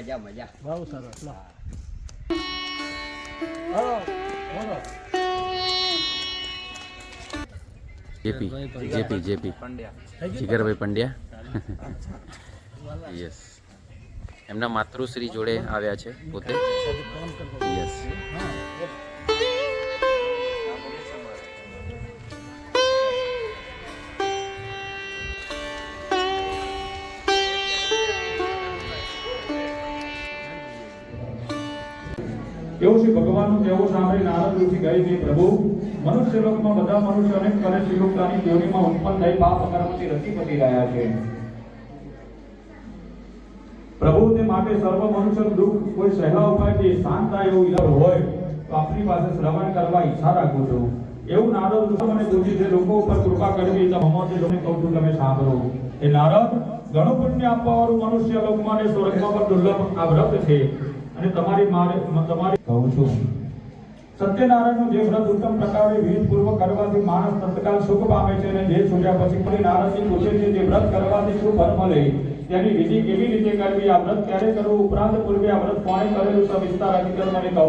મજા મજા બહુ સરસ લો જેપી જેપી જેપી જીગરભાઈ પંડ્યા યસ એમના માતૃશ્રી જોડે આવ્યા છે પોતે યસ એવું છે ભગવાનનું કહેવું સાંભળી નારદ ઋષિ કહે છે પ્રભુ મનુષ્ય લોકમાં બધા મનુષ્ય અનેક કરે શ્રીલોકતાની યોનિમાં ઉત્પન્ન થઈ પાપ કર્મથી રતિપતિ રહ્યા છે પ્રભુ તે માટે સર્વ મનુષ્યનું દુઃખ કોઈ સહેલા ઉપાયથી શાંત થાય એવું ઈલાજ હોય તો આપની પાસે શ્રવણ કરવા ઈચ્છા રાખું છું એવું નારદ ઋષિ મને પૂછ્યું છે લોકો ઉપર કૃપા કરવી તો હમણાં લોકોને કહું છું તમે સાંભળો એ નારદ ઘણું પુણ્ય આપવાવાળું મનુષ્ય લોકમાં અને સ્વર્ગમાં પણ દુર્લભ આ વ્રત છે અને તમારી કહું છું સત્યનારાયણનું જે વ્રત ઉત્તમ પ્રકારે વિધિપૂર્વક કરવાથી માણસ તત્કાલ સુખ પામે છે અને જે છૂટ્યા પછી કોઈ નારદજી પૂછે છે તે વ્રત કરવાથી શું ફળ મળે તેની વિધિ કેવી રીતે કરવી આ વ્રત ક્યારે કરવું ઉપરાંત પૂર્વે આ વ્રત કોણે કરેલું સબ વિસ્તાર અધિકાર મને કહો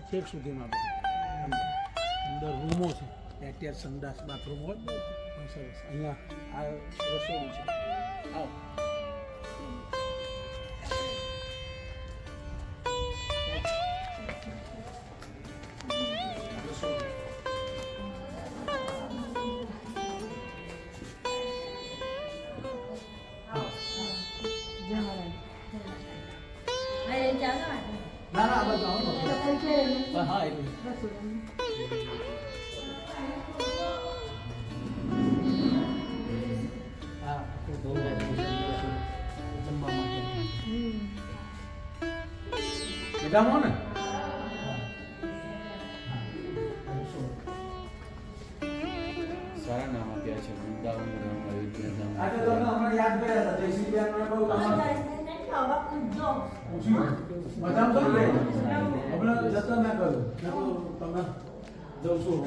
છેક સુધીમાં અંદર રૂમો છે અત્યારે સંડાસ બાથરૂમ હોય સરસ અહીંયા આ રસોડું છે આવો ના ના આ બધું હા એટલે મજામાં ને સારા નામ આપ્યા છે વૃંદાવન ધામ અયોધ્યા આ તો તમને હમણાં યાદ કર્યા હતા જયશ્રી બેન મને બહુ મજામાં તો ને હમણાં જતો ના કરું તમે જઉં છું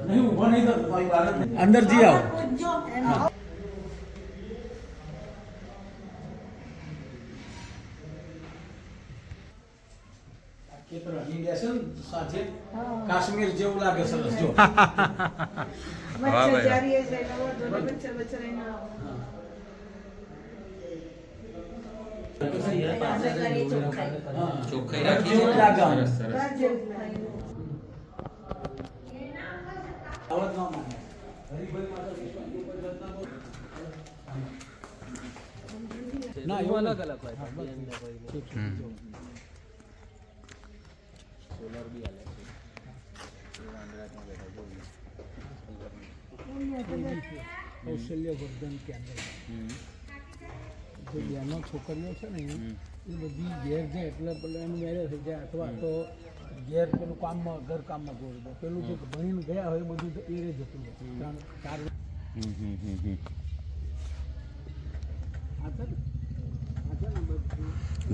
નહીં ઊભો નહીં તો અંદર જી આવો કાશ્મીર જેવું લાગે સરસ જો ચોખ્ખાઈ રાખી છે સરસ ના એવું અલગ અલગ હોય સોલર બી આલે છે કૌશલ્યવર્ધન કેન્દ્ર જે બહેનો છોકરીઓ છે ને એ બધી ઘેર જાય એટલે પેલું એનું મેરેજ થઈ જાય અથવા તો ઘેર પેલું કામમાં ઘર કામમાં ગોળ દે પેલું જે ભણીને ગયા હોય બધું એ રે જતું રહે 3-4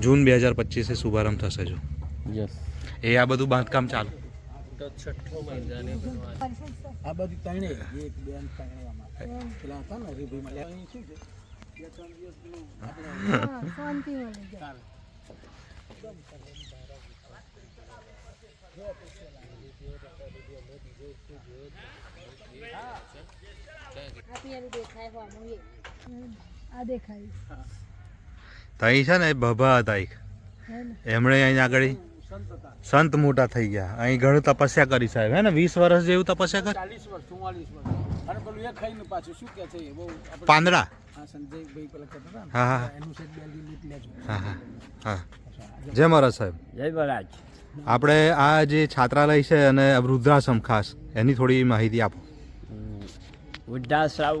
જૂન 2025 શુભારંભ થશે જો યસ એ આ બધું બાંધકામ ચાલુ તો છઠ્ઠો મહિનાને આ બધી ત્રણે એક બેન ત્રણેવામાં પેલા હતા ને રીભાઈ મળ્યા અહીં શું છે 2-3 દિવસ પેલું આપણે શાંતિ મળી જાય તઈ છે ને ભભા હતા એક એમણે અહીં આગળ સંત મોટા થઈ ગયા અહીં ઘણું તપસ્યા કરી સાહેબ હે ને 20 વર્ષ જેવું તપસ્યા કરી 40 વર્ષ 44 વર્ષ અને પેલું એ ખાઈને પાછું શું કહે છે એ બહુ પાંદડા હા સંજયભાઈ પેલા કહેતા હતા હા હા એનું સેટ બેલી લીટ લેજો હા હા હા જય મહારાજ સાહેબ જય મહારાજ આપણે આ જે છાત્રાલય છે અને વૃદ્ધાશ્રમ ખાસ એની થોડી માહિતી આપો વૃદ્ધાશ્રમ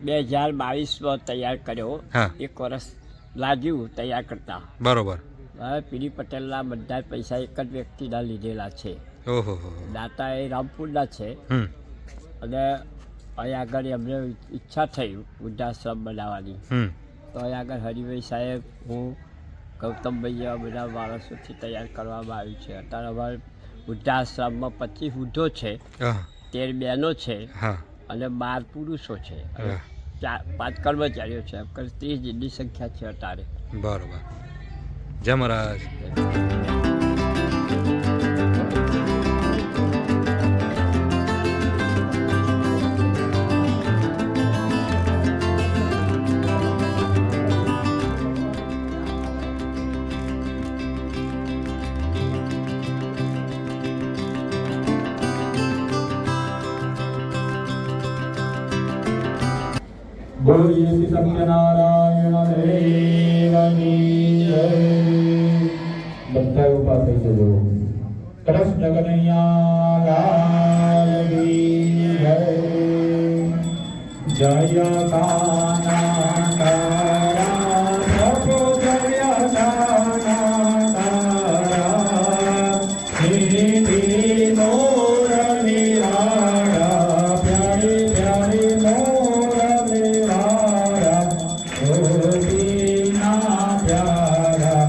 2022માં તૈયાર કર્યો હા 1 વર્ષ લાગ્યું તૈયાર કરતા બરોબર હવે પીડી પટેલના બધા પૈસા એક જ વ્યક્તિના લીધેલા છે ઓહો દાતા એ રામપુરના છે અને અહીં આગળ એમને ઈચ્છા થઈ વૃદ્ધાશ્રમ બનાવવાની. તો અહીં આગળ હરિભાઈ સાહેબ, હું, ગૌતમભાઈ જેવા બધા માણસોથી તૈયાર કરવામાં આવ્યું છે. અત્યારે અમારે વૃદ્ધાશ્રમમાં 25 વૃદ્ધો છે, 13 બહેનો છે અને 12 પુરુષો છે, 5 કર્મચારીઓ છે. 30 જેટલી સંખ્યા છે અત્યારે. બરોબર. જય મહારાજ. બોલીએ શ્રી સત્યનારાયણ દેવની જય. બધા ઉભા થઈ જજો. કૃષ્ણ કનૈયા લાલ કી જય. જય કાના તારા પ્રભુ જય કાના તારા નિધિ મોર નિરાળા પ્યારી પ્યારી મોર નિરાળા ગોપીના પ્યારા.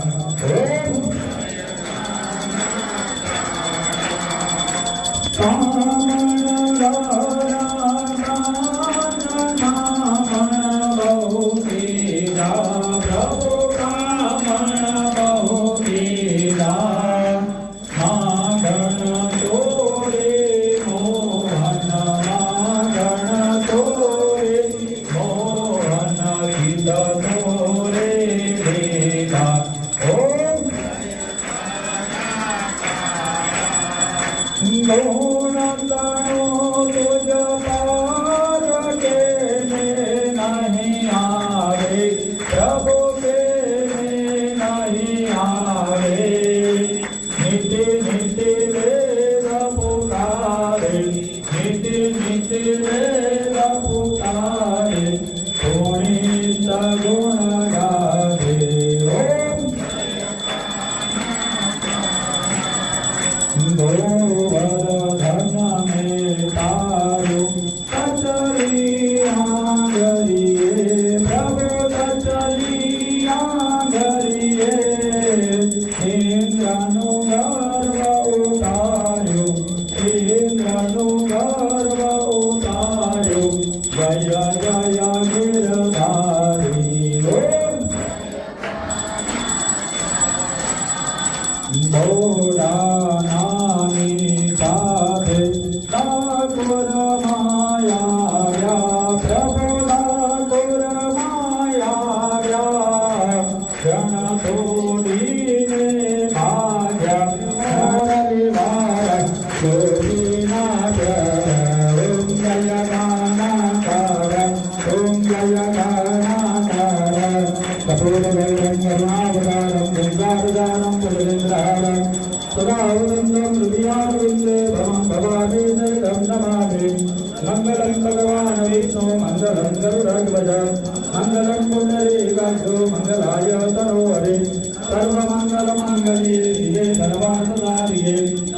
મંગલમ ભગવાન વિષ્ણુ મંગલમ ગરુડધ્વજ મંગલમ પુંડરીકાક્ષો મંગલાય તનોહરે સર્વમંગલ મંગલ્યે શિવે સર્વાર્થસાધિકે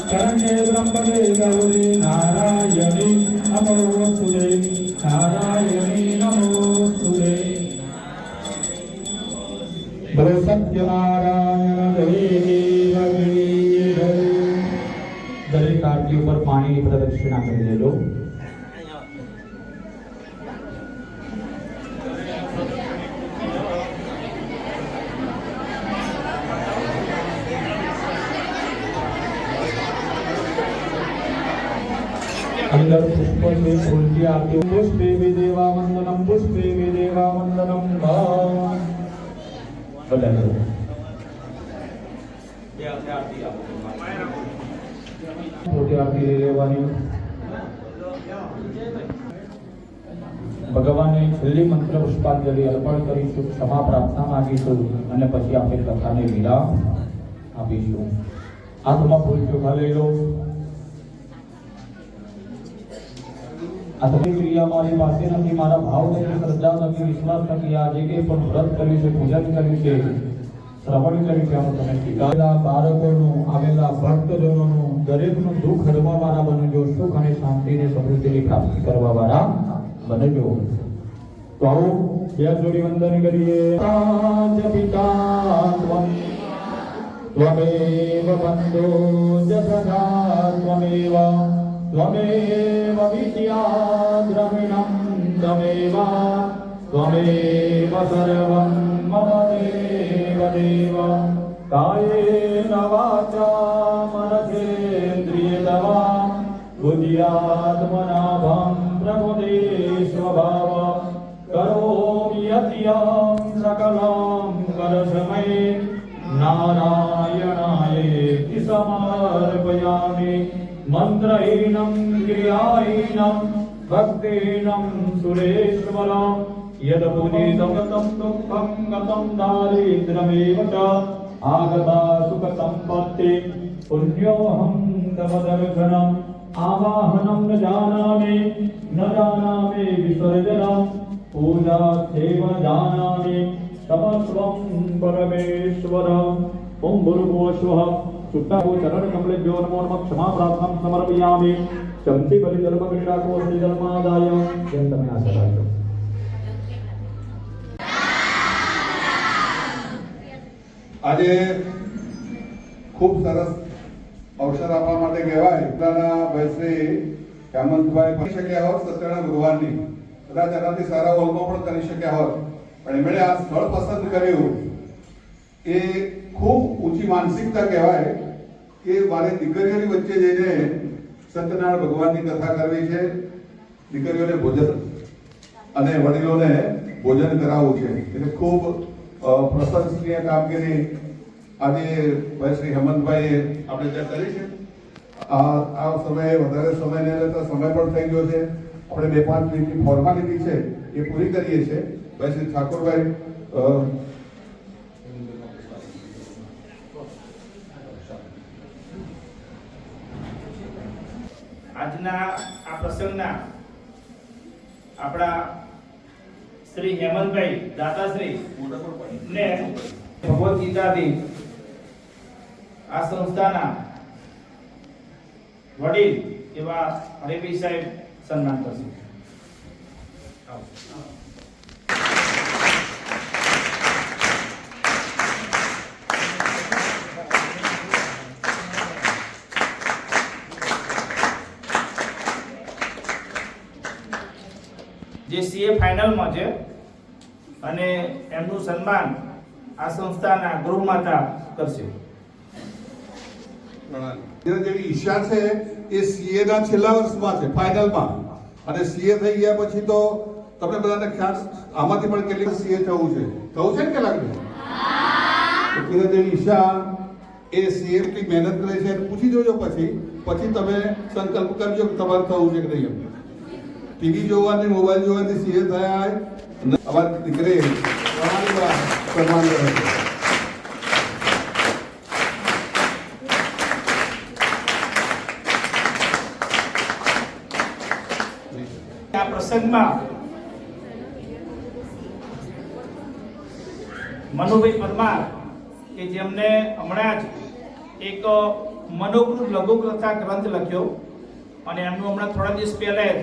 શરણ્યે ત્ર્યંબકે ગૌરી નારાયણી નમોસ્તુતે નારાયણી નમોસ્તુતે. બોલો સત્યનારાયણ દેવની જય. દરેક આરતી ઉપર પાણીની પ્રદક્ષિણા કરી દેજો. અંદર પુષ્પ છે, ફૂલથી આરતી. પુષ્પે વિદેવા વંદનમ પુષ્પે વિદેવા વંદનમ. બધા મોટી આરતી લઈ લેવાની. ભગવાનને છેલ્લી મંત્ર પુષ્પાંજલિ અર્પણ કરીશું, ક્ષમા પ્રાર્થના માંગીશું અને પછી આપણે કથાને વિરામ આપીશું. હાથમાં ફૂલ ચોખા લઈ લો. આ બધી ક્રિયા મારી પાસે નથી, મારા ભાવ નથી, શ્રદ્ધા નથી, વિશ્વાસ નથી. આજે કે પણ વ્રત કર્યું છે, પૂજન કર્યું છે, શ્રવણ કર્યું છે, આનું તમે સ્વીકારેલા બાળકોનું, આવેલા ભક્તજનોનું દરેકનું દુઃખ હરવા વાળા બનજો, સુખ અને શાંતિને સમૃદ્ધિની પ્રાપ્તિ કરવા વાળા બને કેવો તો આવો બે જોડી વંદન કરીએ તાજ પિતા ત્વમેવ બંધો જગદા ત્વમેવ ત્વમેવ વિદ્યા દ્રવિણં ત્વમેવ ત્વમેવ સર્વં મમ દેવ દેવ કાયેન વાચા મનસેન્દ્રિયતવા बुद्ध्यात्मनाभं प्रमुदे स्वभाव करोमि यद्यं सकलं करसमये नारायणायेति समर्पयामि मन्त्रहीनं क्रियाहीनं भक्तिहीनं सुरेश्वरं यद् पुनीतं गतं दुःखं गतं दारिद्र्यमेव च आगता सुखसम्पत्ति पुण्योऽहं तव दर्शनम् आवाहनं न जानामि विसर्जनं पूजार्थेव जानामि तमस्वं परमेश्वरम् ओम भूर्भुवः स्वः सुट्टाहो चरणकमलेभ्यो नमो नमः क्षमाप्रार्थनं समर्पयामि शंसी बलिदर्भक्रीडाको श्रीधर्मादाय यन्तमयासराय આજે ખૂબ સરસ અવસર આપવા માટે કહેવાય પોતાના ભાઈ હેમંતભાઈ કરી શક્યા હોત સત્યનારાયણ ભગવાનની કદાચ એનાથી સારા હોલમાં પણ કરી શક્યા હોત પણ એમણે આ સ્થળ પસંદ કર્યું એ ખૂબ ઊંચી માનસિકતા કહેવાય કે મારે દીકરીઓની વચ્ચે જઈને સત્યનારાયણ ભગવાનની કથા કરવી છે, દીકરીઓને ભોજન અને વડીલોને ભોજન કરાવવું છે એટલે ખૂબ પ્રશંસનીય કામગીરી આજે ભાઈ શ્રી હેમંતભાઈએ આપણે ત્યાં કરી છે. આ સમયે વધારે સમય નહીં લેતા સમય પણ થઈ ગયો છે. આપણે 2-5 મિનિટની ફોર્માલિટી છે એ પૂરી કરીએ છીએ. ભાઈ શ્રી ઠાકોરભાઈ આજના આ પ્રસંગના આપણા શ્રી હેમંતભાઈ દાતાશ્રી ને ભગવદ ગીતાથી આ સંસ્થાના વડીલ એવા હરિભાઈ સાહેબ સન્માન કરશે. જે સીએ ફાઇનલમાં છે અને એમનું સન્માન આ સંસ્થાના ગૃહમાતા કરશે. જેવી ઈચ્છા છે એ સીએ ના છેલ્લા વર્ષમાં છે ફાઇનલમાં અને સીએ થઈ ગયા પછી તો તમને બધાને ખ્યાલ આમાંથી પણ કેટલી સીએ થવું છે ને કે લાગે જેવી ઈચ્છા એ સીએ ની મહેનત કરે છે પૂછી જોજો પછી તમે સંકલ્પ કરજો કે તમારે થવું છે કે નહીં. ટીવી જોવાની મોબાઈલ જોવાથી સીએ થયા અમારી દીકરી સન્માન કરે છે. આ પ્રસંગમાં મનુભાઈ પરમાર કે જેમને હમણાં જ એક મનોકૃત લઘુકથા ગ્રંથ લખ્યો અને એમનું હમણાં થોડા દિવસ પહેલા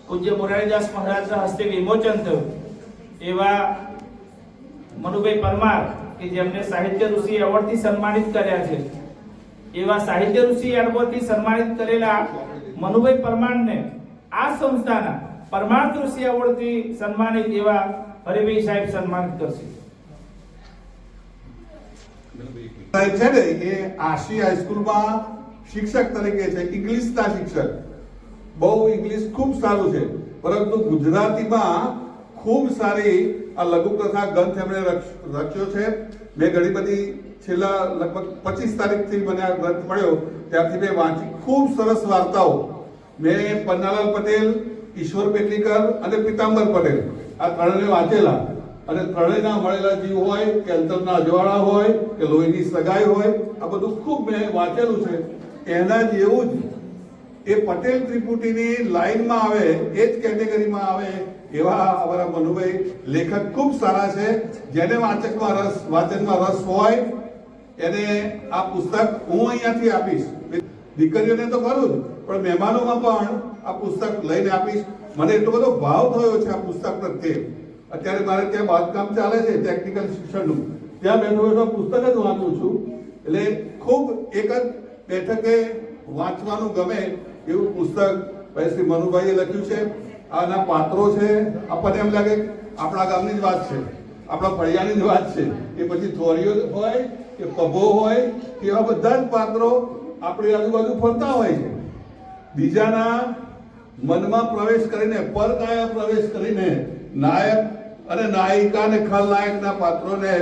પૂજ્ય મોરારીદાસ મહારાજના હસ્તે વિમોચન થયું. એવા મનુભાઈ પરમાર કે જેમને સાહિત્ય ઋષિ એવોર્ડથી સન્માનિત કર્યા છે, એવા સાહિત્ય ઋષિ એવોર્ડથી સન્માનિત કરેલા મનુભાઈ પરમારને આ સંસ્થાના પરમાર્થ ઋષિ એવોર્ડથી સન્માનિત એવા હરિભાઈ સાહેબ સન્માનિત કરશે. છે ને એ આશી હાઈસ્કૂલમાં શિક્ષક તરીકે છે, ઇંગ્લિશના શિક્ષક. બહુ ઇંગ્લિશ ખૂબ સારું છે, પરંતુ ગુજરાતીમાં ખૂબ સારી આ લઘુકથા ગ્રંથ એમણે રચ્યો છે. મેં ઘણી બધી છેલ્લા લગભગ 25 તારીખથી મને આ ગ્રંથ મળ્યો ત્યારથી મેં વાંચી. ખૂબ સરસ વાર્તાઓ. મેં પન્નાલાલ પટેલ, ઈશ્વર પેટલીકર અને પિતાંબર પટેલ આ ત્રણને વાંચેલા અને ત્રણેયના મળેલા જીવ હોય કે અંતરના અજવાળા હોય કે લોહીની સગાઈ હોય, આ બધું ખૂબ મેં વાંચેલું છે. એના જેવું જ એ પટેલ ત્રિપુટીની લાઈનમાં આવે, એ જ કેટેગરીમાં આવે એવા અમારા મનુભાઈ લેખક ખૂબ સારા છે. જેને વાંચનમાં રસ હોય એને આ પુસ્તક હું અહીંયાથી આપીશ. દીકરીઓને તો કરું જ, પણ મહેમાનોમાં પણ આ પુસ્તક લઈને આપીશ. મને એટલો બધો ભાવ થયો છે આ પુસ્તક પ્રત્યે. અત્યારે મારે ત્યાં બાંધકામ ચાલે છે ટેકનિકલ શિક્ષણનું, ત્યાં બેઠો બેઠો પુસ્તક જ વાંચું છું. એટલે ખૂબ એક જ બેઠકે વાંચવાનું ગમે એવું પુસ્તક ભાઈ શ્રી મનુભાઈએ લખ્યું છે. આના પાત્રો છે, આપણને એમ લાગે આપણા ગામની જ વાત છે, આપણા ફળિયાની જ વાત છે. એ પછી થોરીઓ હોય કે પભો હોય કે એવા બધા જ પાત્રો આપણી આજુબાજુ ફરતા હોય છે. બીજાના મનમાં પ્રવેશ કરીને, પરકાયા પ્રવેશ કરીને નાયક અને નાયિકા અને ખલનાયકના પાત્રોને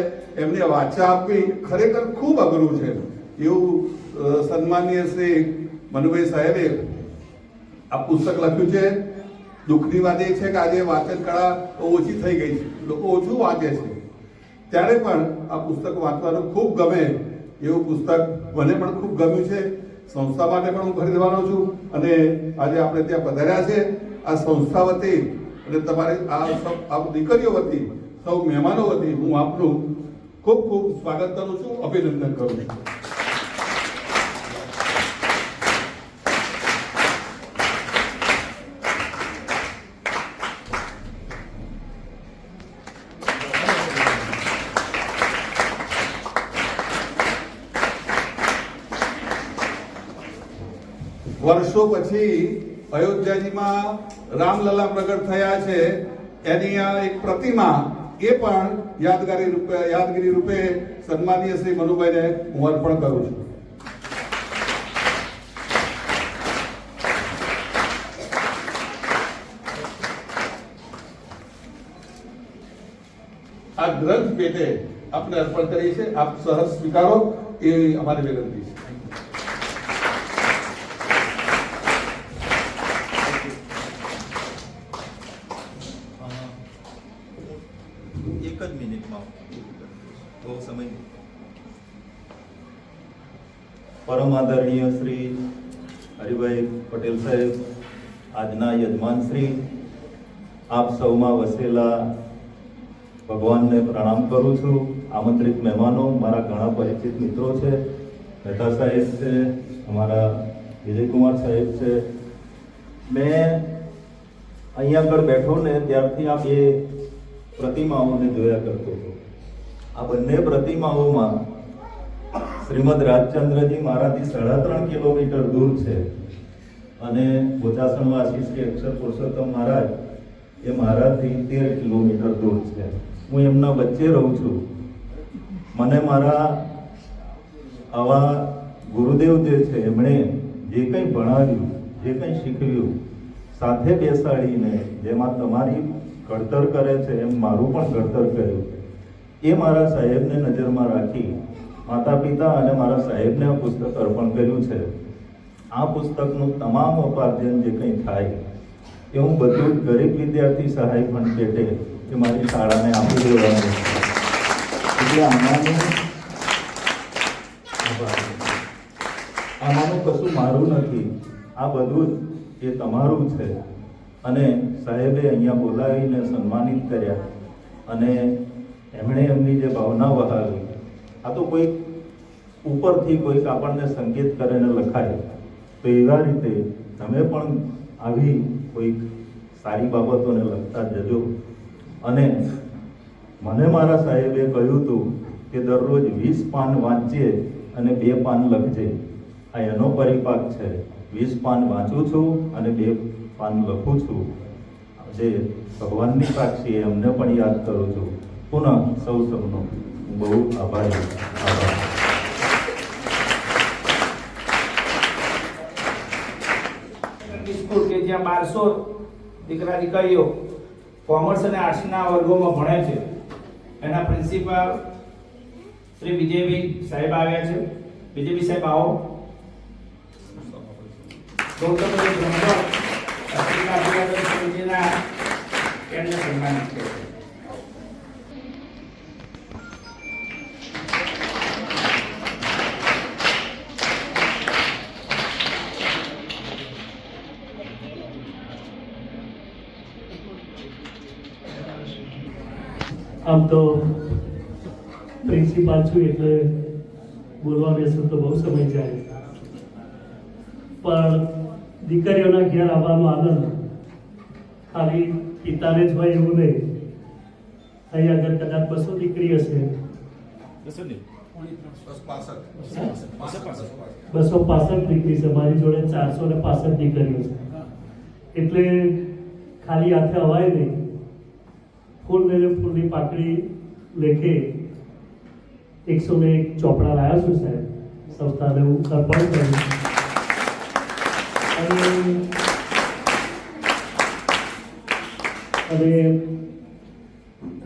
એમને વાચા આપવી ખરેખર ખૂબ અઘરું છે. એવું સન્માનીય શ્રી મનુભાઈ સાહેબે આ પુસ્તક લખ્યું છે. દુઃખની વાત એ છે કે આજે વાંચન કળા ઓછી થઈ ગઈ છે, લોકો ઓછું વાંચે છે. ત્યારે પણ આ પુસ્તક વાંચવાનું ખૂબ ગમે એવું પુસ્તક મને પણ ખૂબ ગમ્યું છે. સંસ્થા માટે પણ હું ખરીદવાનો છું અને આજે આપણે ત્યાં પધાર્યા છે આ સંસ્થા વતી અને તમારે આ દીકરીઓ વતી, સૌ મહેમાનો વતી હું આપનું ખૂબ ખૂબ સ્વાગત કરું છું, અભિનંદન કરું છું. વર્ષો પછી અયોધ્યાજીમાં રામલલા પ્રગટ થયા છે, એની આ એક પ્રતિમા એ પણ યાદગીરી રૂપે સન્માનીય શ્રી મનુભાઈને હું અર્પણ કરું છું. આ ગ્રંથ પેટે આપણે અર્પણ કરીએ છીએ, આપ સહજ સ્વીકારો એ અમારી વિનંતી છે. એક જ મિનિટમાં બહુ સમય. પરમ આદરણીય શ્રી હરિભાઈ પટેલ સાહેબ, આજના યજમાન શ્રી, આપ સૌમાં વસેલા ભગવાનને પ્રણામ કરું છું. આમંત્રિત મહેમાનો, મારા ઘણા પરિચિત મિત્રો છે, મહેતા સાહેબ છે, અમારા વિજયકુમાર સાહેબ છે. મેં અહીંયા આગળ બેઠો ને ત્યારથી આ બે પ્રતિમાઓને જોયા કરતો હતો. આ બંને પ્રતિમાઓમાં શ્રીમદ રાજચંદ્રજી મારાથી 3.5 કિલોમીટર દૂર છે અને બોચાસણવાસી શ્રી અક્ષર પુરુષોત્તમ મહારાજ એ મારાથી 13 કિલોમીટર દૂર છે. હું એમના વચ્ચે રહું છું. મને મારા આવા ગુરુદેવ જે છે એમણે જે કંઈ ભણાવ્યું, જે કંઈ શીખવ્યું, સાથે બેસાડીને જેમાં તમારી ઘડતર કરે છે એમ મારું પણ ઘડતર કર્યું, એ મારા સાહેબને નજરમાં રાખી માતા પિતા અને મારા સાહેબને આ પુસ્તક અર્પણ કર્યું છે. આ પુસ્તકનું તમામ ઉપાર્જન જે કંઈ થાય એ હું બધું ગરીબ વિદ્યાર્થી સહાય ફંડ પેટે એ મારી શાળાને આપી દેવાનું છે. એટલે આમાંનું કશું મારું નથી, આ બધું જ એ તમારું છે. અને સાહેબે અહીંયા બોલાવીને સન્માનિત કર્યા અને એમણે એમની જે ભાવના વહાવી, આ તો કોઈક ઉપરથી કોઈક આપણને સંકેત કરીને લખાય, તો એવા રીતે તમે પણ આવી કોઈક સારી બાબતોને લખતા જજો. અને મને મારા સાહેબે કહ્યું હતું કે દરરોજ 20 પાન વાંચીએ અને 2 પાન લખજે. આ એનો પરિપાક છે. 20 પાન વાંચું છું અને 2 પાન લખું છું. જે ભગવાનની સાક્ષી એમને પણ યાદ કરું છું. પુનઃ સૌ સૌનો બહુ આભારી. સ્કૂલ કે જ્યાં 1200 દીકરા દીકરીઓ કોમર્સ અને આર્ટ્સના વર્ગોમાં ભણે છે, એના પ્રિન્સિપાલ શ્રી વિજયભાઈ સાહેબ આવ્યા છે. વિજયભાઈ સાહેબ આવો. ગૌતમભાઈ બ્રહ્મભટ્ટ પત્રિકા અભિવાદન સમિતિના એમને સન્માનિત કર્યા. આમ તો પ્રિન્સિપાલ છું એટલે બોલવા બેસું તો બહુ સમય જાય, પણ દીકરીઓના ઘેર આવવાનો આનંદ ખાલી પિતાને જ હોય એવું નહીં. અહીં આગળ કદાચ 200 દીકરી હશે, 265 દીકરી છે, મારી જોડે 465 દીકરીઓ છે. એટલે ખાલી હાથે અવાય નહીં. ફૂલ ને ફૂલની પાકડી લેખે 101 ચોપડા લાવ્યા છું સાહેબ, સંસ્થાને હું અર્પણ કરું છું. અને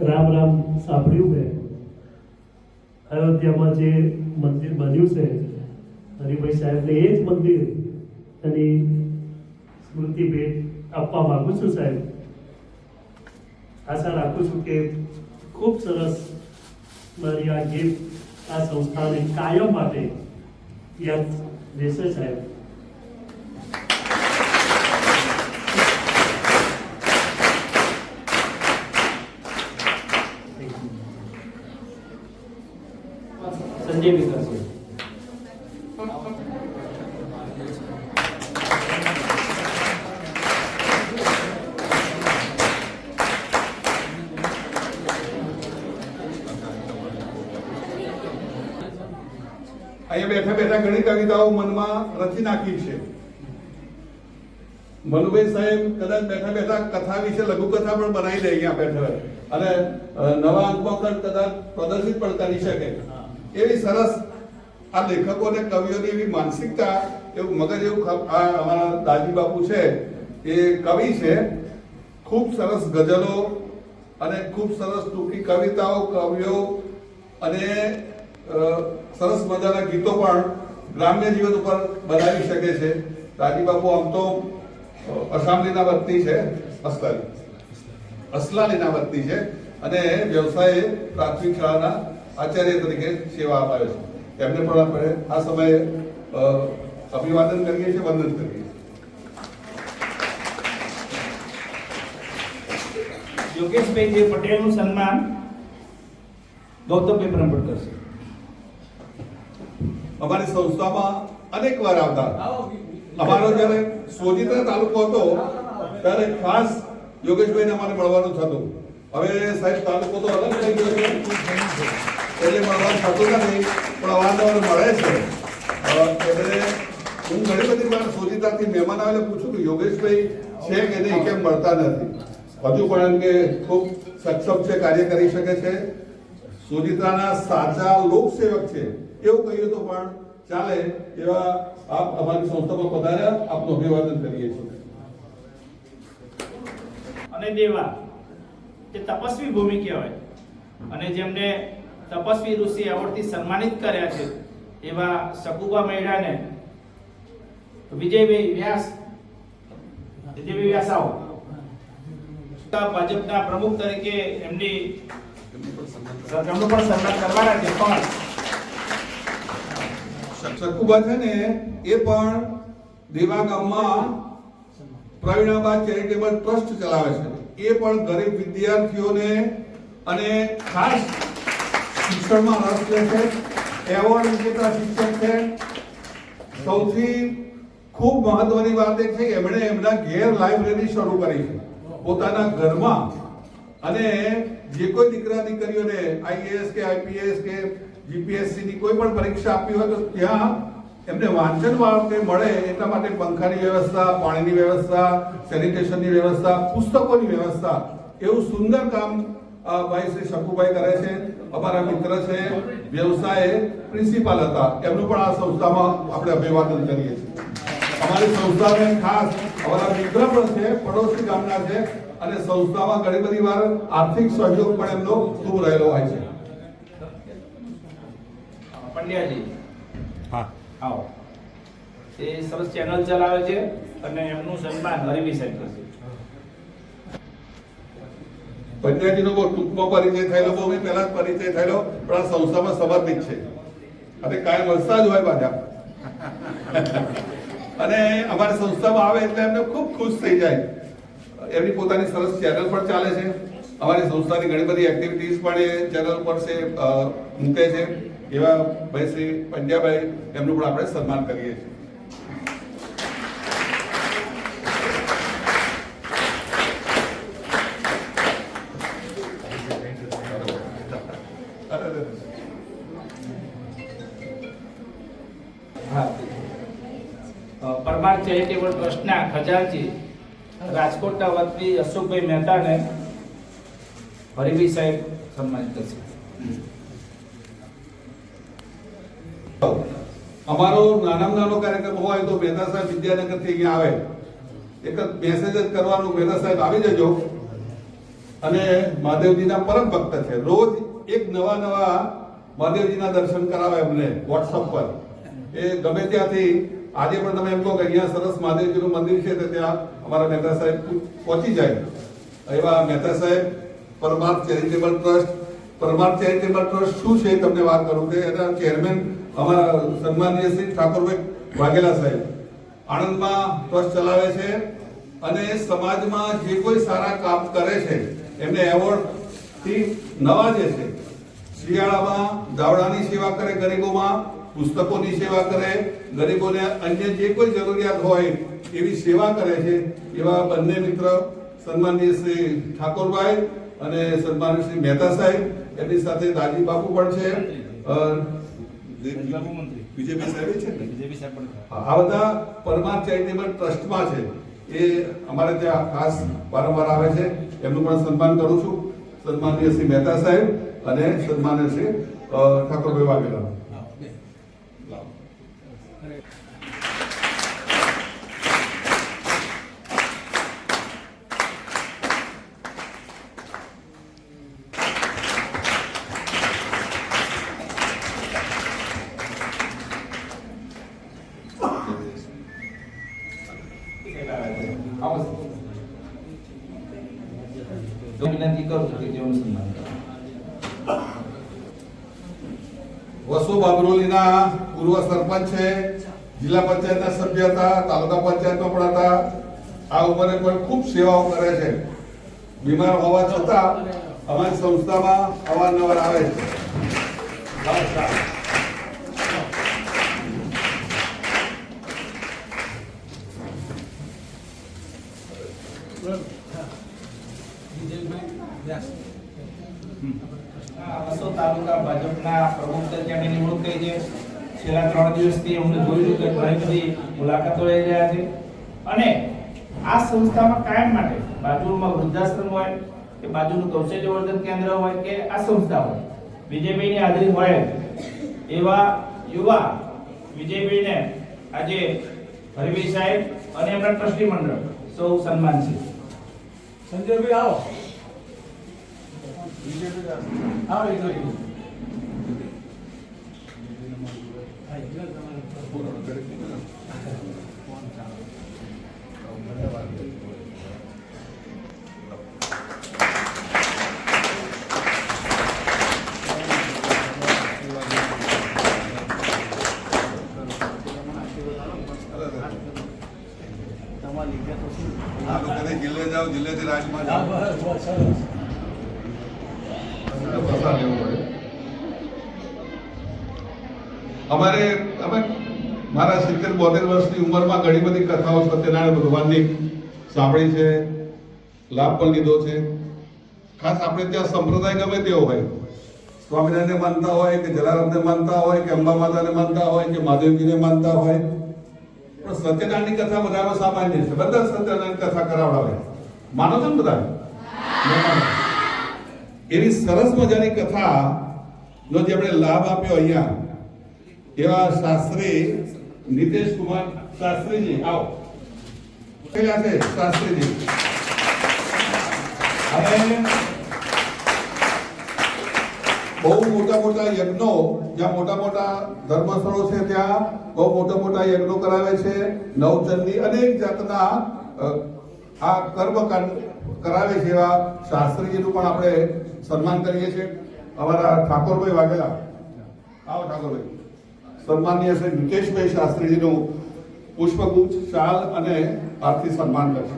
રામ રામ સાંભળ્યું મેં, અયોધ્યામાં જે મંદિર બન્યું છે હરિભાઈ સાહેબને, એ જ મંદિર એની સ્મૃતિ ભેટ આપવા માંગુ છું સાહેબ. આશા રાખું છું કે ખૂબ સરસ મારી આ ગિફ્ટ આ સંસ્થાને કાયમ માટે યાદ રહેશે સાહેબ. સંજય વિકાસ અહીંયા બેઠા બેઠા ઘણી કવિતાઓ મનમાં રચી નાખી છે. મનુભાઈ સાહેબ કદાચ બેઠા બેઠા કથા વિશે લઘુકથા પણ બનાવી દે અહીંયા બેઠા, અને નવા અંકમાં પણ કદાચ પ્રદર્શિત પણ કરી શકે. એવી સરસ આ લેખકોને કવિઓની એવી માનસિકતા, એવું મગજ, એવું આ અમારા દાદી બાપુ છે એ કવિ છે. ખૂબ સરસ ગઝલો અને ખૂબ સરસ ટૂંકી કવિતાઓ, કવિઓ અને સરસ મજાના ગીતો પણ ગ્રામ્ય જીવન ઉપર બનાવી શકે છે. દાદી બાપુ આમ તો અસામલીના વતની છે, અસલાલીના વતની છે, અને વ્યવસાયે પ્રાથમિક શાળાના આચાર્ય તરીકે સેવા અપાવે છે. એમને પણ આપણે આ સમયે અભિવાદન કરીએ છીએ, વંદન કરીએ છીએ. યોગેશભાઈ જે પટેલનું સન્માન ગૌતમભાઈ બ્રહ્મભટ્ટ કરશે. અમારી સંસ્થામાં અનેક વાર આવતા. અમારો જયારે સોજિત્રા તાલુકો હતો ત્યારે ખાસ યોગેશભાઈને અમારે મળવાનું થતું. હવે સાહેબ તાલુકો તો અલગ થઈ ગયો છે એટલે મળવાનું થતું નથી, પણ અવારનવાર મળે છે. એટલે હું ઘણી બધી વાર સોજિત્રાથી મહેમાન આવેલા પૂછું કે યોગેશભાઈ છે કે નહીં, કેમ મળતા નથી. હજુ પણ એમ કે ખૂબ સક્ષમ છે, કાર્ય કરી શકે છે, સોજિત્રાના સાચા લોકસેવક છે એવું કહીએ તો પણ ચાલે. એવા આપ અમારી સંસ્થામાં પધાર્યા, આપનું અભિવાદન કરીએ છીએ. અને દેવા તે તપસ્વી ભૂમિ કહેવાય, અને જેમને તપસ્વી ઋષિ એવોર્ડથી સન્માનિત કર્યા છે એવા સકુબા મહિડાને વિજયભાઈ વ્યાસ આવો ભાજપના પ્રમુખ તરીકે એમનું પણ સન્માન કરવાના છે. પણ સકુબા છે ને એ પણ દેવા ગામમાં પ્રવીણાબા ચેરિટેબલ ટ્રસ્ટ ચલાવે છે. એ પણ ગરીબ વિદ્યાર્થીઓને અને ખાસ શિક્ષણમાં રસ લે છે, એવોર્ડ વિજેતા શિક્ષક છે. સૌથી ખૂબ મહત્વની વાત એ છે કે એમણે એમના ઘેર લાઇબ્રેરી શરૂ કરી છે પોતાના ઘરમાં. અને જે કોઈ દીકરા દીકરીઓને આઈએએસ કે આઈપીએસ કે જીપીએસસી ની કોઈ પણ પરીક્ષા આપવી હોય તો ત્યાં એમને વાંચન વાળે મળે એટલા માટે પંખાની વ્યવસ્થા, પાણીની વ્યવસ્થા, સેનિટેશનની વ્યવસ્થા, પુસ્તકોની વ્યવસ્થા, એવું સુંદર કામ ભાઈ શ્રી શકુભાઈ કરે છે. અમારા મિત્ર છે, વ્યવસાય પ્રિન્સિપાલ હતા, એમનું પણ આ સંસ્થામાં આપણે અભિવાદન કરીએ છીએ. અમારી સંસ્થાને ખાસ અમારા મિત્ર પણ છે, પડોશી ગામના છે, અને સંસ્થામાં ઘણી બધી વાર આર્થિક સહયોગ પણ એમનો ખૂબ રહેલો હોય છે. પંડ્યાજી હા, આવો. એ સરસ ચેનલ ચલાવે છે અને એમનું સન્માન હરિભાઈ સાહેબ કરશે. પંડ્યાજીનો બહુ ટૂંકમાં પરિચય થયેલો, બહુ પહેલા જ પરિચય થયેલો, પણ આ સંસ્થામાં સમર્પિત છે અને કાયમ હસતા જ હોય પાછા. અને અમારી સંસ્થામાં આવે એટલે એમને ખૂબ ખુશ થઈ જાય. એમની પોતાની સરસ ચેનલ પણ ચાલે છે. અમારી સંસ્થાની ઘણી બધી એક્ટિવિટીઝ પણ એ ચેનલ પર છે, મૂકે છે. એવા ભાઈ શ્રી પંડ્યાભાઈ, એમનું પણ આપણે સન્માન કરીએ છીએ. ચેરિટેબલ ટ્રસ્ટના ખજાનચી રાજકોટના વતની અશોકભાઈ મહેતાને હરિભાઈ સાહેબ સન્માનિત કરશે. અમારો નાનામાં નાનો કાર્યક્રમ હોય તો મહેતા સાહેબ વિદ્યાનગરથી અહીંયા આવે, એક જ મેસેજ જ કરવાનું, મહેતા સાહેબ આવી જજો. અને મહાદેવજીના પરમ ભક્ત છે, રોજ એક નવા મહાદેવજીના દર્શન કરાવે અમને વોટ્સઅપ પર. એ ગમે ત્યાંથી આજે પણ તમે એમ કહો કે અહીંયા સરસ મહાદેવજીનું મંદિર છે તો ત્યાં અમારા મહેતા સાહેબ પહોંચી જાય. એવા મહેતા સાહેબ પરમાર્થ ચેરિટેબલ ટ્રસ્ટ. પરમાર્થ ચેરિટેબલ ટ્રસ્ટ શું છે તમને વાત કરું કે એના ચેરમેન અમારા સન્માનીય શ્રી ઠાકોરભાઈ વાઘેલા સાહેબ આણંદમાં ટ્રસ્ટ ચલાવે છે અને સમાજમાં જે કોઈ સારા કામ કરે છે એમને એવોર્ડ થી નવાજે છે. શિયાળામાં દાવડાની સેવા કરે, ગરીબોમાં પુસ્તકોની સેવા કરે, ગરીબોને અન્ય જે કોઈ જરૂરિયાત હોય એવી સેવા કરે છે. એવા બંને મિત્ર સન્માનીય શ્રી ઠાકોરભાઈ અને સન્માનીય શ્રી મહેતા સાહેબ, એમની સાથે દાજી બાપુ પણ છે, બીજેપી સાહેબ છે ને, આ બધા પરમાર્થ ચેરિટેબલ ટ્રસ્ટમાં છે. એ અમારે ત્યાં ખાસ વારંવાર આવે છે, એમનું પણ સન્માન કરું છું. સન્માનીય શ્રી મહેતા સાહેબ અને સન્માનીય શ્રી ઠાકોરભાઈ વાઘેલા. વિનંતી કરું છું કે જેઓનું સન્માન કરો. વસુ બાબરોલીના પૂર્વ સરપંચ છે, જિલ્લા પંચાયતના સભ્ય હતા, તાલુકા પંચાયતમાં પણ હતા. આ ઉંમરે પણ ખૂબ સેવાઓ કરે છે. બીમાર હોવા છતાં અમારી સંસ્થામાં અવારનવાર આવે છે. અસોદ તાલુકા ભાજપના પ્રમુખ તરીકે એમની નિમણૂક થઈ છે. છેલ્લા 3 દિવસથી અમને જોયું કે ઘણી બધી મુલાકાતો લઈ રહ્યા છે અને આ સંસ્થામાં કાયમ માટે બાજુમાં વૃદ્ધાશ્રમ હોય કે બાજુનું કૌશલ્યવર્ધન કેન્દ્ર હોય કે આ સંસ્થા હોય, વિજયભાઈની હાજરી હોય એવા યુવા વિજયભાઈને આજે હરિભાઈ સાહેબ અને એમના ટ્રસ્ટી મંડળ સૌ સન્માન છે. સંજયભાઈ આવો. આવો જિલ્લે જાઓ, જિલ્લેથી રાજમાં જાઓ. અમારે અમે મારા 70-72 વર્ષની ઉંમરમાં ઘણી બધી કથાઓ સત્યનારાયણ ભગવાનની સાંભળી છે, લાભ પણ લીધો છે. ખાસ આપણે ત્યાં સંપ્રદાય ગમે તેવો હોય, સ્વામિનારાયણને માનતા હોય કે જલારામને માનતા હોય કે અંબા માતાને માનતા હોય કે મહાદેવજીને માનતા હોય, પણ સત્યનારાયણની કથા બધામાં સામાન્ય છે. બધા સત્યનારાયણ કથા કરાવડાવે. માનો છો ને બધા? એવી સરસ મજાની કથા નો જે આપણે લાભ આપ્યો અહીંયા, એવા શાસ્ત્રી નીતેશ કુમાર શાસ્ત્રીજી આવો. કયા છે શાસ્ત્રીજી? અને બહુ મોટા યજ્ઞો, જ્યાં મોટા ધર્મસ્થળો છે ત્યાં બહુ મોટા યજ્ઞો કરાવે છે. નવચંડી અનેક જાતના આ કર્મકાંડ કરાવે છે. એવા શાસ્ત્રીજીનું પણ આપણે સન્માન કરીએ છીએ. અમારા ઠાકોરભાઈ વાઘેલા, આવો ઠાકોરભાઈ. સન્માનીય શ્રી નિકેશભાઈ શાસ્ત્રીજીનું પુષ્પગુચ્છ, શાલ અને આરતી સન્માન કરશે.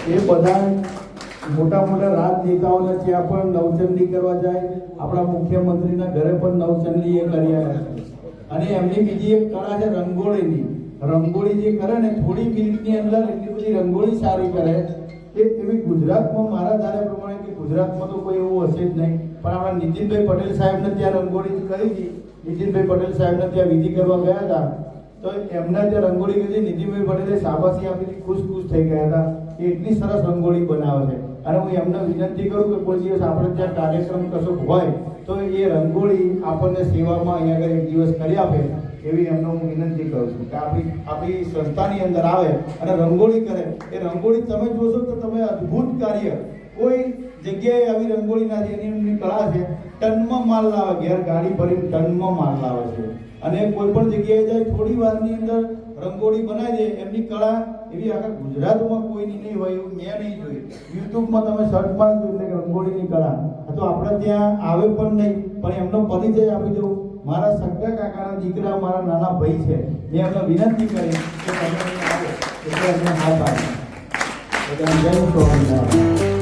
એ બધા મોટા રાજનેતાઓને ત્યાં પણ નવચંડી કરવા જાય. આપણા મુખ્યમંત્રીના ઘરે પણ નવચંડી એ કરી આવ્યા છે. અને એમની બીજી એક કળા છે રંગોળીની. રંગોળી જે કરે ને થોડી મિનિટની અંદર એટલી બધી રંગોળી સારી કરે કે એવી ગુજરાતમાં મારા ધાર્યા પ્રમાણે કે ગુજરાતમાં તો કોઈ એવું હશે જ નહીં. પણ આપણા નીતિનભાઈ પટેલ સાહેબને ત્યાં રંગોળી કરી હતી. નીતિનભાઈ પટેલ સાહેબને ત્યાં વિધિ કરવા ગયા હતા, તો એમને ત્યાં રંગોળી કરી નીતિનભાઈ પટેલે શાબાશી આપી, ખુશ થઈ ગયા હતા. એટલી સરસ રંગોળી બનાવે છે. અને હું એમને વિનંતી કરું કે કોઈ દિવસ આપણે ત્યાં કાર્યક્રમ કશો હોય તો એ રંગોળી આપણને સેવામાં અહીંયા આગળ એક દિવસ કરી આપે એવી એમને હું વિનંતી કરું છું કે આપણી સંસ્થાની અંદર આવે અને રંગોળી કરે. એ રંગોળી તમે જોશો તો તમે અદ્ભુત કાર્ય, કોઈ જગ્યાએ આવી રંગોળી નથી. એમની કળા છે, ટનમાં માલ લાવે, ઘેર ગાડી ભરીને ટનમાં માલ લાવે છે. અને કોઈ પણ જગ્યાએ જાય થોડી વારની અંદર રંગોળી બનાવી દે. એમની કળા એવી આખા ગુજરાતમાં કોઈની નહીં હોય એવું મેં નહીં જોયું. યુટ્યુબમાં તમે સર્ચ મારજો એટલે રંગોળીની કળા તો આપણે ત્યાં આવે પણ નહીં. પણ એમનો પરિચય આપી દઉં. મારા સગા કાકાના દીકરા મારા નાના ભાઈ છે. મેં એમને વિનંતી કરી કે તમે આવો એટલે એમને હાથ આપો. જય સ્વામિનારાયણ.